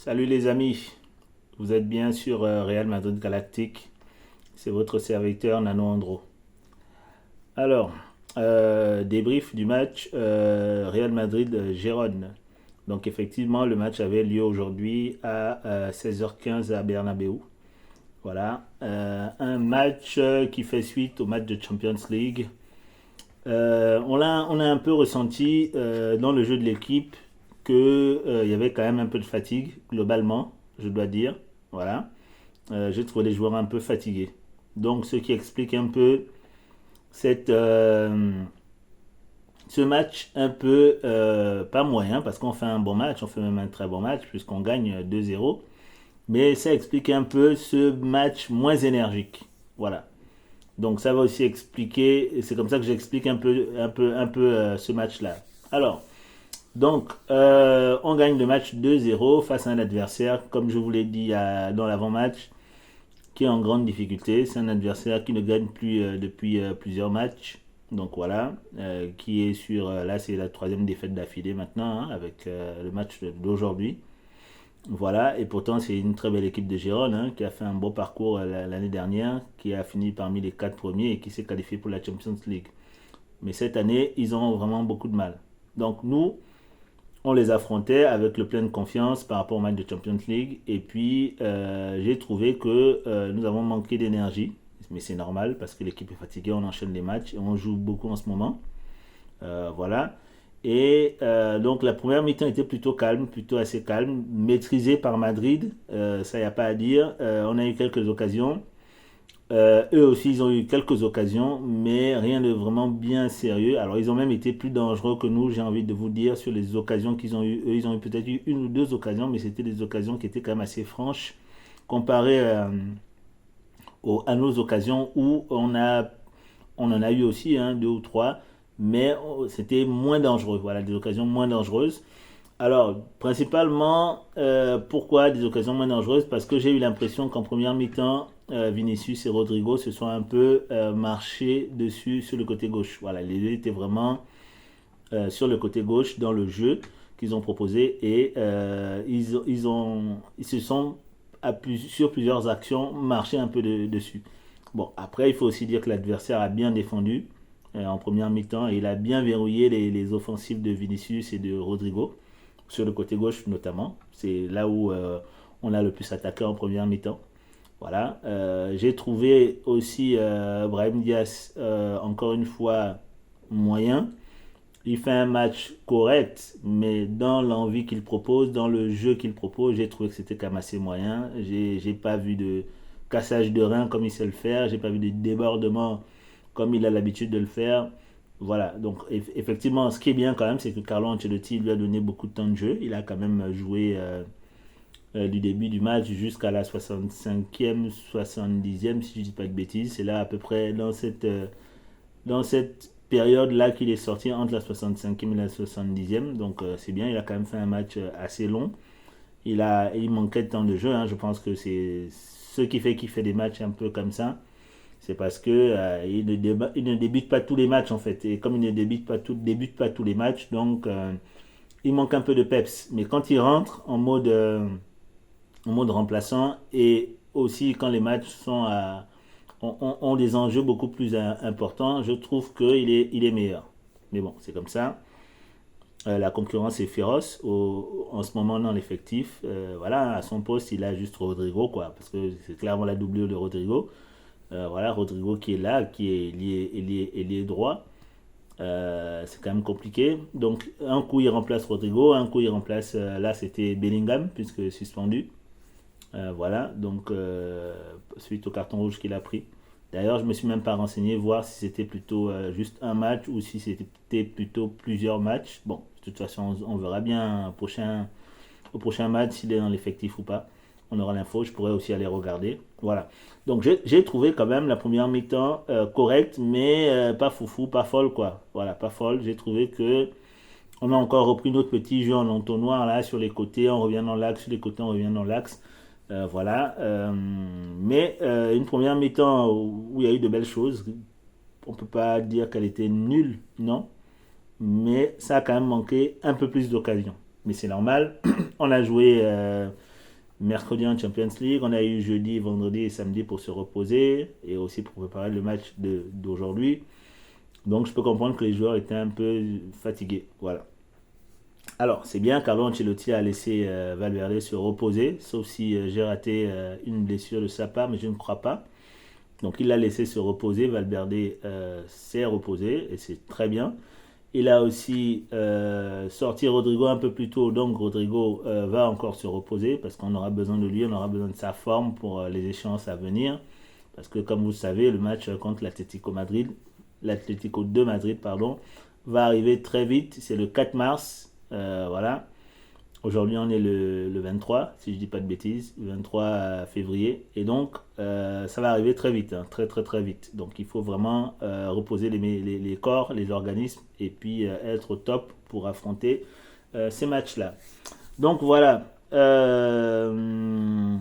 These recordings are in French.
Salut les amis, vous êtes bien sur Real Madrid Galactique, c'est votre serviteur Nano Andro. Alors, débrief du match Real Madrid-Gérone. Donc effectivement, le match avait lieu aujourd'hui à 16h15 à Bernabeu. Voilà, un match qui fait suite au match de Champions League. On a un peu ressenti dans le jeu de l'équipe qu'il y avait quand même un peu de fatigue, globalement, je dois dire. Voilà. J'ai trouvé les joueurs un peu fatigués. Donc, ce qui explique un peu cette, ce match un peu pas moyen, parce qu'on fait un bon match, on fait même un très bon match, puisqu'on gagne 2-0. Mais ça explique un peu ce match moins énergique. Voilà. Donc ça va aussi expliquer, et c'est comme ça que j'explique un peu ce match-là. Alors, on gagne le match 2-0 face à un adversaire, comme je vous l'ai dit dans l'avant-match, qui est en grande difficulté. C'est un adversaire qui ne gagne plus depuis plusieurs matchs. Donc voilà, qui est sur, là c'est la troisième défaite d'affilée maintenant, hein, avec le match d'aujourd'hui. Voilà, et pourtant c'est une très belle équipe de Gérone, hein, qui a fait un beau parcours l'année dernière, qui a fini parmi les quatre premiers et qui s'est qualifié pour la Champions League. Mais cette année, ils ont vraiment beaucoup de mal. Donc nous, on les affrontait avec le plein de confiance par rapport au match de Champions League. Et puis, j'ai trouvé que nous avons manqué d'énergie. Mais c'est normal parce que l'équipe est fatiguée, on enchaîne les matchs et on joue beaucoup en ce moment. Voilà. Et donc la première mi-temps était plutôt calme, plutôt assez calme, maîtrisée par Madrid, ça y a pas à dire. On a eu quelques occasions. Eux aussi, ils ont eu quelques occasions, mais rien de vraiment bien sérieux. Alors, ils ont même été plus dangereux que nous, j'ai envie de vous dire, sur les occasions qu'ils ont eues. Eux, ils ont eu peut-être eu une ou deux occasions, mais c'était des occasions qui étaient quand même assez franches, comparées à nos occasions où on en a eu aussi, hein, deux ou trois, mais c'était moins dangereux. Voilà, des occasions moins dangereuses. Alors, principalement, pourquoi des occasions moins dangereuses? Parce que j'ai eu l'impression qu'en première mi-temps, Vinicius et Rodrigo se sont un peu marchés dessus sur le côté gauche. Voilà, les deux étaient vraiment sur le côté gauche dans le jeu qu'ils ont proposé et ils se sont sur plusieurs actions marché un peu dessus. Bon, après, il faut aussi dire que l'adversaire a bien défendu en première mi-temps et il a bien verrouillé les offensives de Vinicius et de Rodrigo sur le côté gauche notamment. C'est là où on a le plus attaqué en première mi-temps. Voilà. J'ai trouvé aussi Brahim Diaz encore une fois moyen. Il fait un match correct, mais dans l'envie qu'il propose, dans le jeu qu'il propose, j'ai trouvé que c'était quand même assez moyen. J'ai pas vu de cassage de rein comme il sait le faire. J'ai pas vu de débordement comme il a l'habitude de le faire. Voilà, donc effectivement, ce qui est bien quand même, c'est que Carlo Ancelotti lui a donné beaucoup de temps de jeu. Il a quand même joué du début du match jusqu'à la 65e, 70e, si je ne dis pas de bêtises. C'est là à peu près dans cette période-là qu'il est sorti entre la 65e et la 70e. Donc c'est bien, il a quand même fait un match assez long. Il manquait de temps de jeu, hein. Je pense que c'est ce qui fait qu'il fait des matchs un peu comme ça. C'est parce que il ne débute pas tous les matchs en fait. Et comme il ne débute pas tous les matchs, donc il manque un peu de peps. Mais quand il rentre en mode remplaçant et aussi quand les matchs ont des enjeux beaucoup plus importants, je trouve il est meilleur. Mais bon, c'est comme ça. La concurrence est féroce en ce moment dans l'effectif. Voilà, à son poste, il a juste Rodrigo, quoi, parce que c'est clairement la doublure de Rodrigo. Voilà, Rodrigo qui est là, qui est lié droit. C'est quand même compliqué. Donc, un coup il remplace Rodrigo, un coup il remplace. Là, c'était Bellingham, puisque suspendu. Voilà, donc suite au carton rouge qu'il a pris. D'ailleurs, je me suis même pas renseigné voir si c'était plutôt juste un match ou si c'était plutôt plusieurs matchs. Bon, de toute façon, on verra bien au prochain match s'il est dans l'effectif ou pas. On aura l'info, je pourrais aussi aller regarder. Voilà. Donc j'ai trouvé quand même la première mi-temps correcte, mais pas foufou, pas folle quoi. Voilà, pas folle. J'ai trouvé que on a encore repris notre petit jeu en entonnoir là sur les côtés, on revient dans l'axe, sur les côtés, on revient dans l'axe. Voilà. Mais une première mi-temps où il y a eu de belles choses. On peut pas dire qu'elle était nulle, non. Mais ça a quand même manqué un peu plus d'occasions. Mais c'est normal. On a joué. mercredi en Champions League. On a eu jeudi, vendredi et samedi pour se reposer et aussi pour préparer le match d'aujourd'hui. Donc je peux comprendre que les joueurs étaient un peu fatigués. Voilà. Alors, c'est bien, Carlo Ancelotti a laissé Valverde se reposer, sauf si j'ai raté une blessure de sa part, mais je ne crois pas. Donc il l'a laissé se reposer, Valverde s'est reposé et c'est très bien. Il a aussi sorti Rodrigo un peu plus tôt, donc Rodrigo va encore se reposer parce qu'on aura besoin de lui, on aura besoin de sa forme pour les échéances à venir. Parce que comme vous le savez, le match contre l'Atlético de Madrid, pardon, va arriver très vite. C'est le 4 mars, voilà. Aujourd'hui, on est le 23, si je ne dis pas de bêtises, le 23 février. Et donc, ça va arriver très vite, hein, très très très vite. Donc, il faut vraiment reposer les corps, les organismes, et puis être au top pour affronter ces matchs-là. Donc, voilà. Le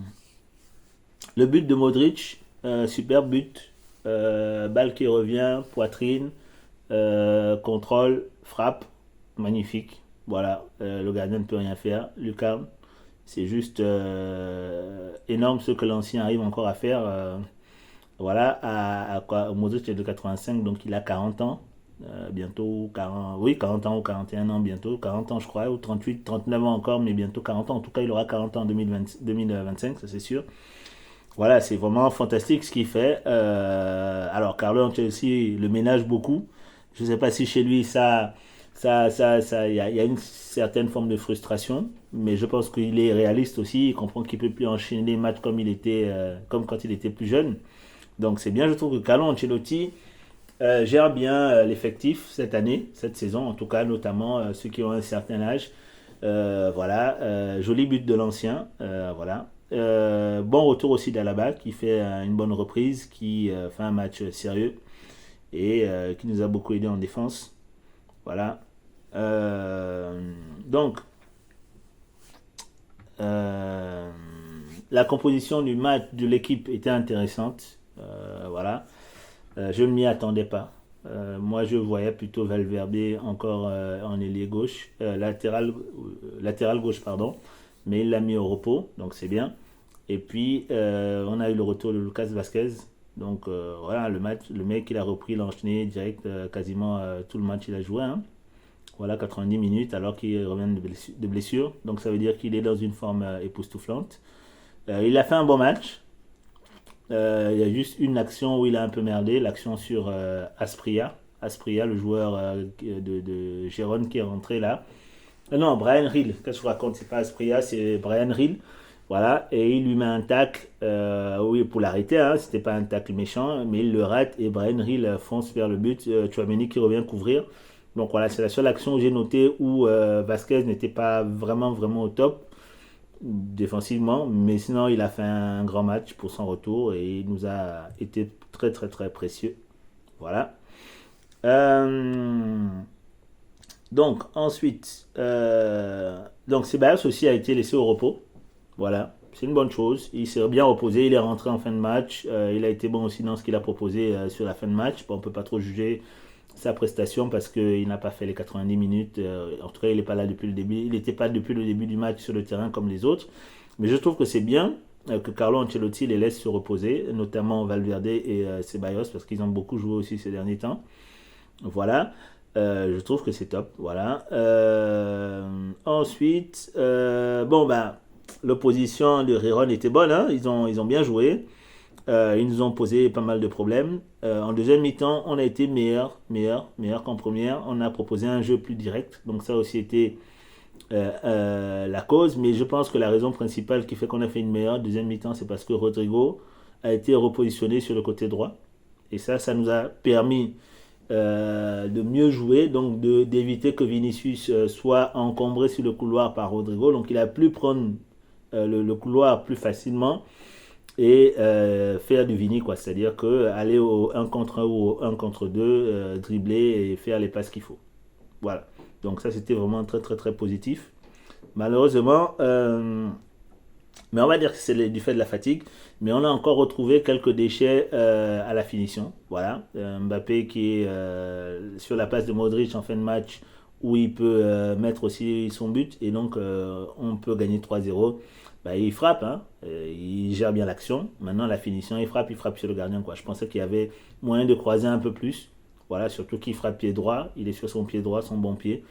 but de Modric, super but. Balle qui revient, poitrine, contrôle, frappe, magnifique. Voilà, le gardien ne peut rien faire. Lucas, c'est juste énorme ce que l'ancien arrive encore à faire. Voilà, quoi, Modric est de 85, donc il a 40 ans. Bientôt 40, oui, 40 ans ou 41 ans bientôt, 40 ans je crois, ou 38, 39 ans encore, mais bientôt 40 ans. En tout cas, il aura 40 ans en 2025, ça c'est sûr. Voilà, c'est vraiment fantastique ce qu'il fait. Alors, Carlo Ancelotti le ménage beaucoup. Je ne sais pas si chez lui, il y a une certaine forme de frustration, mais je pense qu'il est réaliste aussi. Il comprend qu'il ne peut plus enchaîner les matchs comme quand il était plus jeune. Donc, c'est bien, je trouve que Carlo Ancelotti gère bien l'effectif cette année, cette saison, en tout cas, notamment ceux qui ont un certain âge. Voilà, joli but de l'ancien, voilà. Bon retour aussi d'Alaba qui fait une bonne reprise, qui fait un match sérieux et qui nous a beaucoup aidé en défense. Voilà. Donc, la composition du match de l'équipe était intéressante. Voilà. Je ne m'y attendais pas. Moi, je voyais plutôt Valverde encore en ailier gauche, latéral gauche, pardon, mais il l'a mis au repos, donc c'est bien. Et puis, on a eu le retour de Lucas Vazquez. Donc, voilà, le mec, il a repris, il a enchaîné direct, quasiment tout le match, il a joué. Hein. Voilà, 90 minutes, alors qu'il revient de blessure. Donc, ça veut dire qu'il est dans une forme époustouflante. Il a fait un bon match. Il y a juste une action où il a un peu merdé, l'action sur Aspria. Aspria, le joueur de Gérone qui est rentré là. Non, Brian Hill, qu'est-ce que je raconte? C'est pas Aspria, c'est Brian Hill. Voilà, et il lui met un tacle, oui, pour l'arrêter, hein, c'était pas un tacle méchant, mais il le rate et Brian Hill fonce vers le but. Chouameni qui revient couvrir. Donc voilà, c'est la seule action que j'ai notée où Vasquez n'était pas vraiment, vraiment au top défensivement, mais sinon il a fait un grand match pour son retour et il nous a été très, très, très précieux. Voilà. Euh, donc ensuite, donc Ceballos aussi a été laissé au repos. Voilà, c'est une bonne chose. Il s'est bien reposé, il est rentré en fin de match. Il a été bon aussi dans ce qu'il a proposé sur la fin de match. Bon, on ne peut pas trop juger sa prestation parce qu'il n'a pas fait les 90 minutes. En tout cas, il n'est pas là depuis le début. Il n'était pas depuis le début du match sur le terrain comme les autres. Mais je trouve que c'est bien que Carlo Ancelotti les laisse se reposer, notamment Valverde et Ceballos parce qu'ils ont beaucoup joué aussi ces derniers temps. Voilà. Je trouve que c'est top. Voilà. Ensuite, bon, bah, l'opposition de Riron était bonne. Hein. Ils ont bien joué. Ils nous ont posé pas mal de problèmes. En deuxième mi-temps, on a été meilleur qu'en première. On a proposé un jeu plus direct. Donc ça a aussi été la cause. Mais je pense que la raison principale qui fait qu'on a fait une meilleure deuxième mi-temps, c'est parce que Rodrigo a été repositionné sur le côté droit. Et ça nous a permis de mieux jouer, donc d'éviter que Vinicius soit encombré sur le couloir par Rodrigo. Donc il a pu prendre le couloir plus facilement et faire du Vini, quoi. C'est-à-dire que aller au 1 contre 1 ou au 1 contre 2, dribbler et faire les passes qu'il faut. Voilà. Donc ça, c'était vraiment très, très, très positif. Malheureusement, mais on va dire que c'est du fait de la fatigue, mais on a encore retrouvé quelques déchets à la finition. Voilà. Mbappé qui est sur la place de Modric en fin de match, où il peut mettre aussi son but et donc on peut gagner 3-0. Bah, il frappe, hein, il gère bien l'action. Maintenant, la finition, il frappe sur le gardien, quoi. Je pensais qu'il y avait moyen de croiser un peu plus. Voilà, surtout qu'il frappe pied droit. Il est sur son pied droit, son bon pied.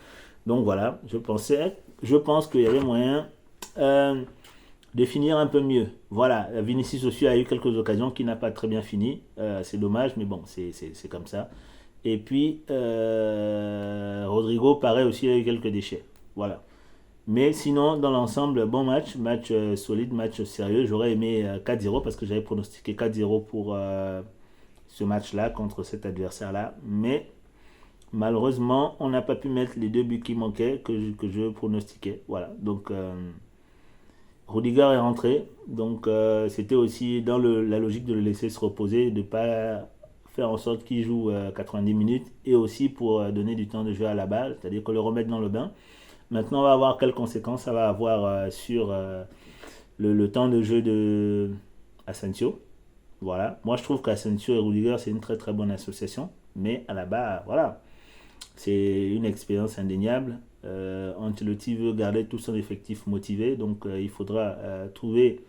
Donc voilà, je pense qu'il y avait moyen euh, de finir un peu mieux. Voilà, Vinicius aussi a eu quelques occasions qui n'a pas très bien fini. C'est dommage, mais bon, c'est comme ça. Et puis, Rodrigo, pareil aussi, il a eu quelques déchets. Voilà. Mais sinon, dans l'ensemble, bon match, match solide, match sérieux. J'aurais aimé 4-0 parce que j'avais pronostiqué 4-0 pour ce match-là contre cet adversaire-là. Mais malheureusement, on n'a pas pu mettre les deux buts qui manquaient que je pronostiquais. Voilà. Donc, Rudiger est rentré. Donc, c'était aussi dans la logique de le laisser se reposer, de ne pas faire en sorte qu'il joue 90 minutes et aussi pour donner du temps de jeu à la balle, c'est-à-dire que le remettre dans le bain. Maintenant, on va voir quelles conséquences ça va avoir sur le temps de jeu de Asensio. Voilà. Moi, je trouve qu'Asensio et Rudiger, c'est une très très bonne association. Mais à la base, voilà, c'est une expérience indéniable. Ancelotti veut garder tout son effectif motivé. Donc, il faudra trouver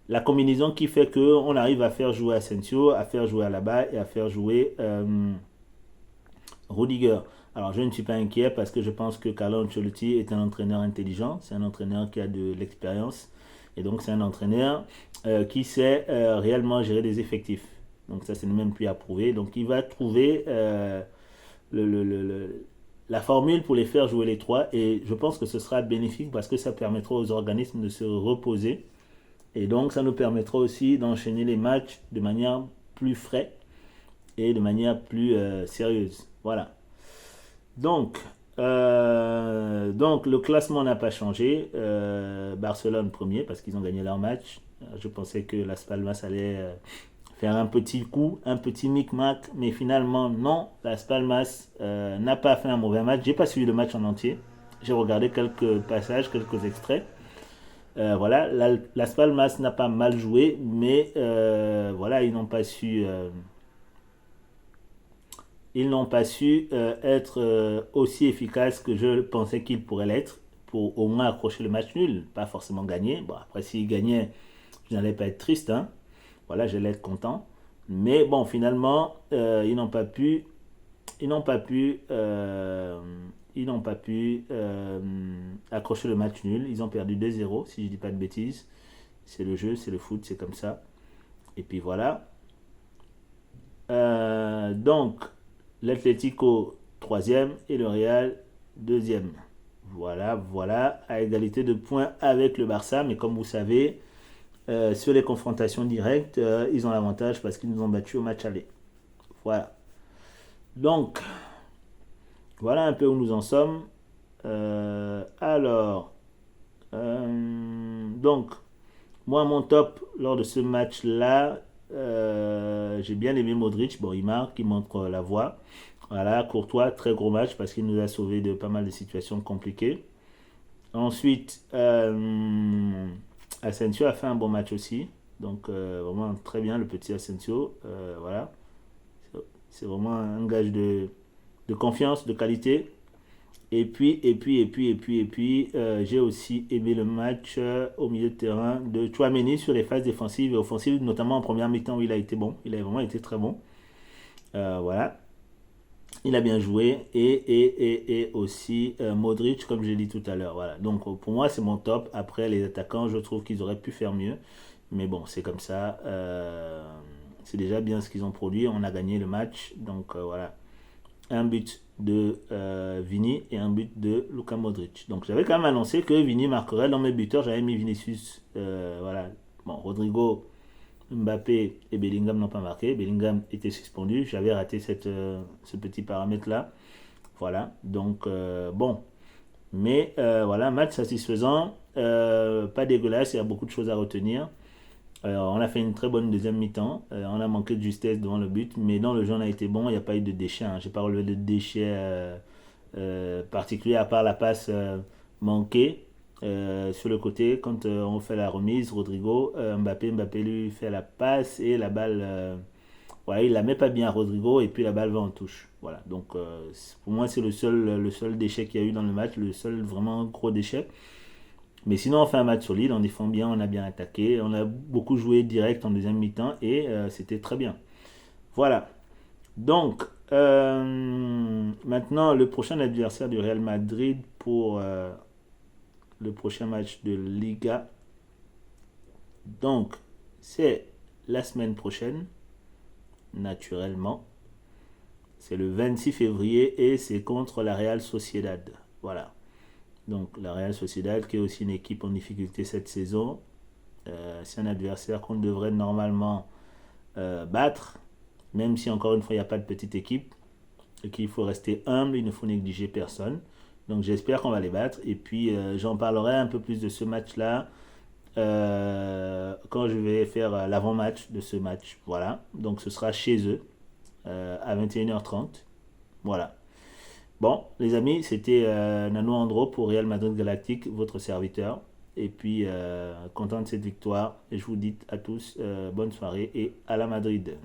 la combinaison qui fait qu'on arrive à faire jouer Asensio, à faire jouer Alaba et à faire jouer Rudiger. Alors je ne suis pas inquiet parce que je pense que Carlo Ancelotti est un entraîneur intelligent, c'est un entraîneur qui a de l'expérience et donc c'est un entraîneur qui sait réellement gérer des effectifs. Donc ça c'est même plus à prouver. Donc il va trouver le, le, le, le, la formule pour les faire jouer les trois et je pense que ce sera bénéfique parce que ça permettra aux organismes de se reposer et donc ça nous permettra aussi d'enchaîner les matchs de manière plus frais et de manière plus sérieuse. Voilà. Donc, donc le classement n'a pas changé. Barcelone premier parce qu'ils ont gagné leur match. Je pensais que Las Palmas allait faire un petit coup, un petit micmac, mais finalement non. Las Palmas n'a pas fait un mauvais match. J'ai pas suivi le match en entier. J'ai regardé quelques passages, quelques extraits. Voilà, Las Palmas n'a pas mal joué, mais voilà, ils n'ont pas su être aussi efficaces que je pensais qu'ils pourraient l'être pour au moins accrocher le match nul, pas forcément gagner. Bon, après, s'ils gagnaient, je n'allais pas être triste, hein. Voilà, j'allais être content. Mais bon, finalement, ils n'ont pas pu, ils n'ont pas pu accrocher le match nul. Ils ont perdu 2-0, si je ne dis pas de bêtises. C'est le jeu, c'est le foot, c'est comme ça. Et puis voilà. Donc, l'Atlético troisième et le Real deuxième. Voilà, voilà, à égalité de points avec le Barça. Mais comme vous savez, sur les confrontations directes, ils ont l'avantage parce qu'ils nous ont battus au match aller. Voilà. Donc, voilà un peu où nous en sommes. Alors, donc, moi, mon top lors de ce match-là, j'ai bien aimé Modric. Bon, il marque, il montre la voie. Voilà, Courtois, très gros match parce qu'il nous a sauvé de pas mal de situations compliquées. Ensuite, Asensio a fait un bon match aussi. Donc, vraiment très bien le petit Asensio. Voilà, c'est vraiment un gage de confiance, de qualité. J'ai aussi aimé le match au milieu de terrain de Chouameni sur les phases défensives et offensives, notamment en première mi-temps où il a été bon. Il a vraiment été très bon. Voilà. Il a bien joué. Et aussi Modric, comme j'ai dit tout à l'heure. Voilà. Donc pour moi, c'est mon top. Après, les attaquants, je trouve qu'ils auraient pu faire mieux. Mais bon, c'est comme ça. C'est déjà bien ce qu'ils ont produit. On a gagné le match. Donc voilà, un but de Vini et un but de Luka Modric. Donc j'avais quand même annoncé que Vini marquerait dans mes buteurs. J'avais mis Vinicius. Voilà. Bon, Rodrigo, Mbappé et Bellingham n'ont pas marqué. Bellingham était suspendu. J'avais raté ce petit paramètre-là. Voilà. Donc bon. Mais voilà, match satisfaisant. Pas dégueulasse. Il y a beaucoup de choses à retenir. On a fait une très bonne deuxième mi-temps. On a manqué de justesse devant le but, mais dans le jeu, on a été bon. Il n'y a pas eu de déchets, hein. J'ai pas relevé de déchets particuliers à part la passe manquée sur le côté quand on fait la remise. Rodrigo, Mbappé lui fait la passe et la balle. Voilà, il la met pas bien à Rodrigo et puis la balle va en touche. Voilà, donc pour moi c'est le seul déchet qu'il y a eu dans le match, le seul vraiment gros déchet. Mais sinon on fait un match solide, on défend bien, on a bien attaqué, on a beaucoup joué direct en deuxième mi-temps et c'était très bien. Voilà, donc maintenant le prochain adversaire du Real Madrid pour le prochain match de Liga. Donc c'est la semaine prochaine, naturellement. C'est le 26 février et c'est contre la Real Sociedad. Voilà. Donc la Real Sociedad qui est aussi une équipe en difficulté cette saison. C'est un adversaire qu'on devrait normalement battre, même si encore une fois il n'y a pas de petite équipe. Et qu'il faut rester humble, il ne faut négliger personne. Donc j'espère qu'on va les battre. Et puis j'en parlerai un peu plus de ce match-là quand je vais faire l'avant-match de ce match. Voilà. Donc ce sera chez eux à 21h30. Voilà. Bon, les amis, c'était Nano Andro pour Real Madrid Galactique, votre serviteur. Et puis, content de cette victoire. Et je vous dis à tous bonne soirée et à la Madrid.